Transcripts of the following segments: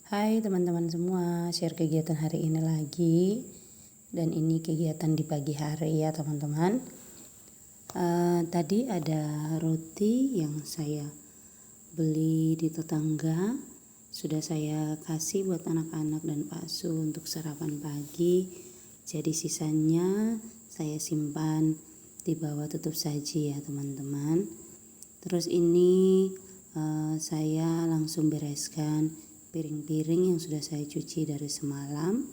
Hai teman-teman semua, share kegiatan hari ini lagi. Dan ini kegiatan di pagi hari ya teman-teman. Tadi ada roti yang saya beli di tetangga. Sudah saya kasih buat anak-anak dan Pak Su untuk sarapan pagi. Jadi sisanya saya simpan di bawah tutup saji ya teman-teman. Terus ini saya langsung bereskan piring-piring yang sudah saya cuci dari semalam.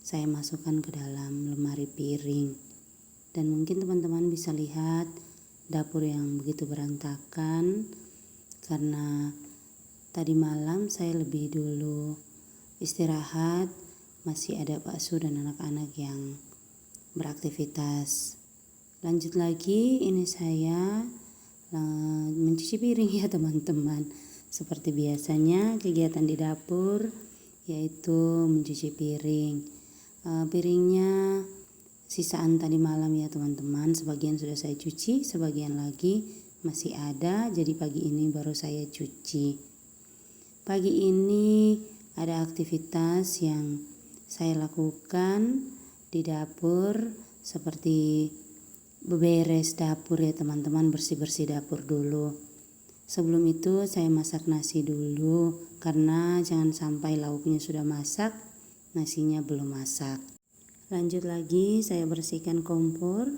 Saya masukkan ke dalam lemari piring. Dan mungkin teman-teman bisa lihat dapur yang begitu berantakan karena tadi malam saya lebih dulu istirahat. Masih ada Pak Su dan anak-anak yang beraktivitas. Lanjut lagi, ini saya mencuci piring ya teman-teman. Seperti biasanya kegiatan di dapur yaitu mencuci piring. Piringnya sisaan tadi malam ya teman-teman. Sebagian sudah saya cuci, sebagian lagi masih ada. Jadi pagi ini baru saya cuci. Pagi ini ada aktivitas yang saya lakukan di dapur seperti beberes dapur ya teman-teman, bersih-bersih dapur dulu. Sebelum itu saya masak nasi dulu karena jangan sampai lauknya sudah masak, nasinya belum masak. Lanjut lagi, saya bersihkan kompor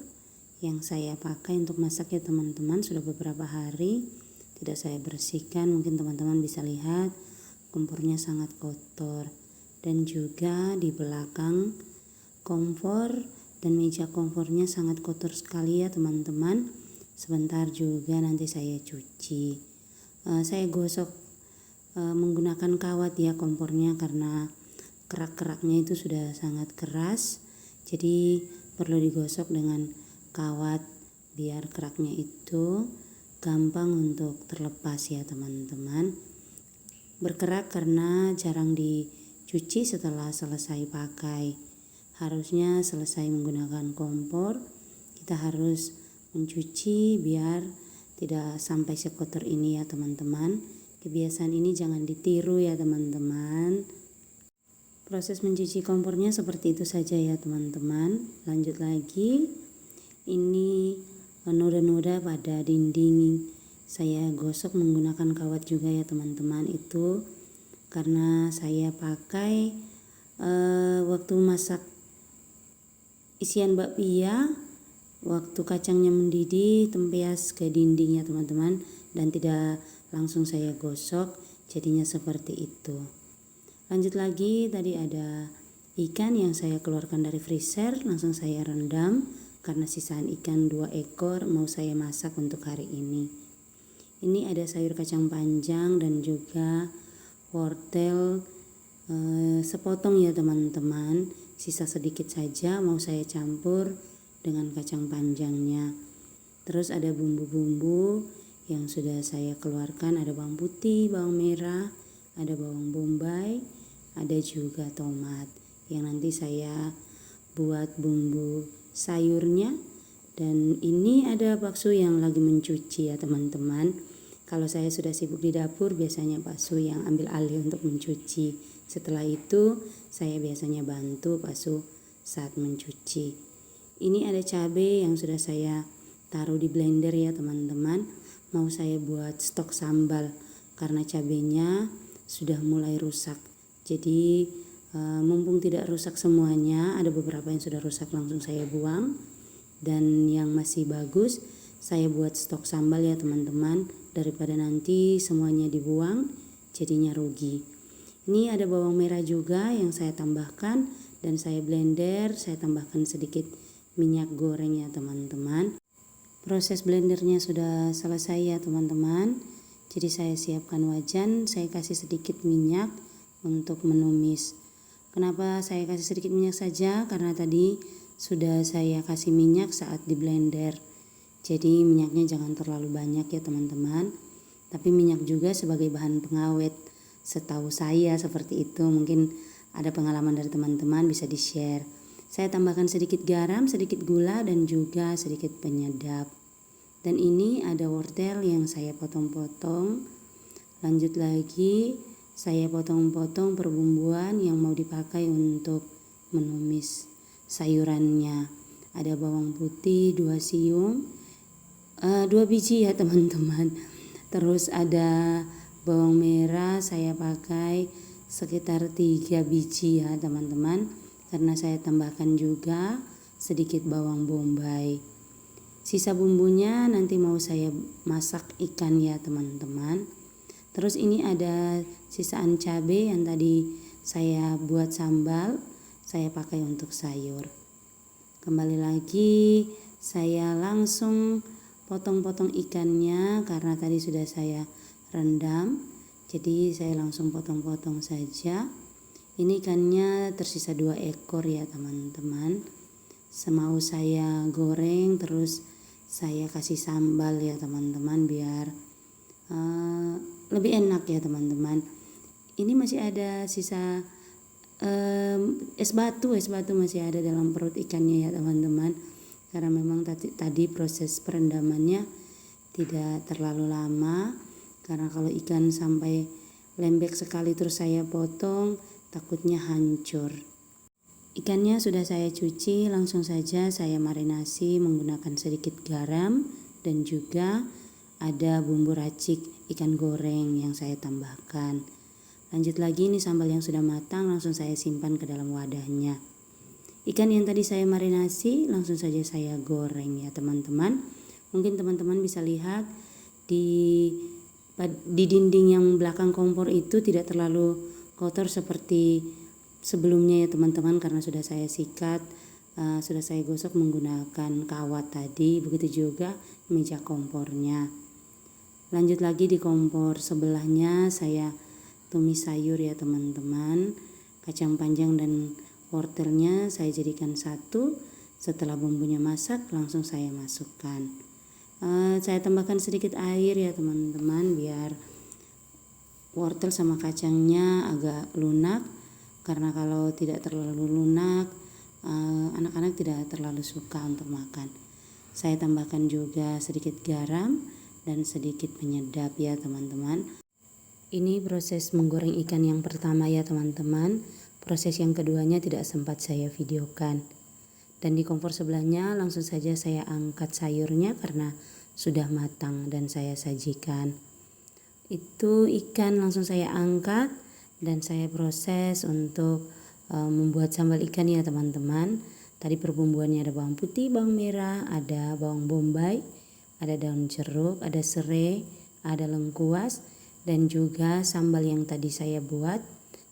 yang saya pakai untuk masak ya teman-teman. Sudah beberapa hari tidak saya bersihkan, mungkin teman-teman bisa lihat kompornya sangat kotor. Dan juga di belakang kompor dan meja kompornya sangat kotor sekali ya teman-teman. Sebentar juga nanti saya cuci. Saya gosok menggunakan kawat ya kompornya karena kerak-keraknya itu sudah sangat keras. Jadi perlu digosok dengan kawat biar keraknya itu gampang untuk terlepas ya teman-teman. Berkerak karena jarang dicuci setelah selesai pakai. Harusnya selesai menggunakan kompor kita harus mencuci biar tidak sampai sekotor ini ya teman-teman. Kebiasaan ini jangan ditiru ya teman-teman. Proses mencuci kompornya seperti itu saja ya teman-teman. Lanjut lagi, ini noda-noda pada dinding saya gosok menggunakan kawat juga ya teman-teman. Itu karena saya pakai waktu masak isian bakpia, waktu kacangnya mendidih tempias ke dinding ya teman-teman, dan tidak langsung saya gosok, jadinya seperti itu. Lanjut lagi, tadi ada ikan yang saya keluarkan dari freezer, langsung saya rendam karena sisaan ikan 2 ekor mau saya masak untuk hari ini. Ini ada sayur kacang panjang dan juga wortel sepotong ya teman-teman, sisa sedikit saja mau saya campur dengan kacang panjangnya. Terus ada bumbu-bumbu yang sudah saya keluarkan, ada bawang putih, bawang merah, ada bawang bombay, ada juga tomat yang nanti saya buat bumbu sayurnya. Dan ini ada bakso yang lagi mencuci ya teman-teman. Kalau saya sudah sibuk di dapur, biasanya Pak Su yang ambil alih untuk mencuci. Setelah itu saya biasanya bantu Pak Su saat mencuci. Ini ada cabai yang sudah saya taruh di blender ya teman-teman. Mau saya buat stok sambal karena cabainya sudah mulai rusak. Jadi mumpung tidak rusak semuanya, ada beberapa yang sudah rusak langsung saya buang. Dan yang masih bagus saya buat stok sambal ya teman-teman, daripada nanti semuanya dibuang jadinya rugi. Ini ada bawang merah juga yang saya tambahkan dan saya blender, saya tambahkan sedikit minyak goreng ya teman-teman. Proses blendernya sudah selesai ya teman-teman. Jadi saya siapkan wajan, saya kasih sedikit minyak untuk menumis. Kenapa saya kasih sedikit minyak saja? Karena tadi sudah saya kasih minyak saat di blender. Jadi minyaknya jangan terlalu banyak ya teman-teman. Tapi minyak juga sebagai bahan pengawet. Setahu saya seperti itu, mungkin ada pengalaman dari teman-teman bisa di-share. Saya tambahkan sedikit garam, sedikit gula, dan juga sedikit penyedap. Dan ini ada wortel yang saya potong-potong. Lanjut lagi, saya potong-potong per bumbuan yang mau dipakai untuk menumis sayurannya. Ada bawang putih 2 siung, 2 biji ya teman-teman. Terus ada bawang merah saya pakai sekitar 3 biji ya teman-teman, karena saya tambahkan juga sedikit bawang bombay. Sisa bumbunya nanti mau saya masak ikan ya teman-teman. Terus ini ada sisaan cabai yang tadi saya buat sambal, saya pakai untuk sayur. Kembali lagi saya langsung potong-potong ikannya karena tadi sudah saya rendam. Jadi saya langsung potong-potong saja. Ini ikannya tersisa 2 ekor ya teman-teman. Semau saya goreng terus saya kasih sambal ya teman-teman biar lebih enak ya teman-teman. Ini masih ada sisa es batu masih ada dalam perut ikannya ya teman-teman, karena memang tadi proses perendamannya tidak terlalu lama, karena kalau ikan sampai lembek sekali terus saya potong takutnya hancur. Ikannya sudah saya cuci, langsung saja saya marinasi menggunakan sedikit garam dan juga ada bumbu racik ikan goreng yang saya tambahkan. Lanjut lagi, ini sambal yang sudah matang langsung saya simpan ke dalam wadahnya. Ikan yang tadi saya marinasi langsung saja saya goreng ya teman-teman. Mungkin teman-teman bisa lihat di dinding yang belakang kompor itu tidak terlalu kotor seperti sebelumnya ya teman-teman, karena sudah saya sikat, sudah saya gosok menggunakan kawat tadi. Begitu juga meja kompornya. Lanjut lagi di kompor sebelahnya saya tumis sayur ya teman-teman. Kacang panjang dan wortelnya saya jadikan satu. Setelah bumbunya masak langsung saya masukkan. Saya tambahkan sedikit air ya teman-teman biar wortel sama kacangnya agak lunak, karena kalau tidak terlalu lunak anak-anak tidak terlalu suka untuk makan. Saya tambahkan juga sedikit garam dan sedikit penyedap ya teman-teman. Ini proses menggoreng ikan yang pertama ya teman-teman. Proses yang keduanya tidak sempat saya videokan. Dan di kompor sebelahnya langsung saja saya angkat sayurnya karena sudah matang dan saya sajikan. Itu ikan langsung saya angkat dan saya proses untuk membuat sambal ikan ya teman-teman. Tadi perbumbuannya ada bawang putih, bawang merah, ada bawang bombay, ada daun jeruk, ada serai, ada lengkuas, dan juga sambal yang tadi saya buat,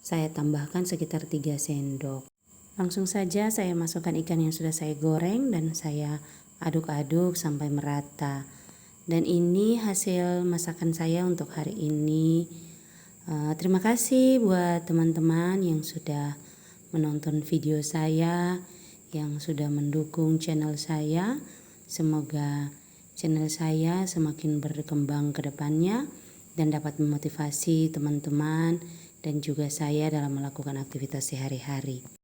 saya tambahkan sekitar 3 sendok. Langsung saja saya masukkan ikan yang sudah saya goreng dan saya aduk-aduk sampai merata. Dan ini hasil masakan saya untuk hari ini. Terima kasih buat teman-teman yang sudah menonton video saya, yang sudah mendukung channel saya. Semoga channel saya semakin berkembang ke depannya dan dapat memotivasi teman-teman dan juga saya dalam melakukan aktivitas sehari-hari.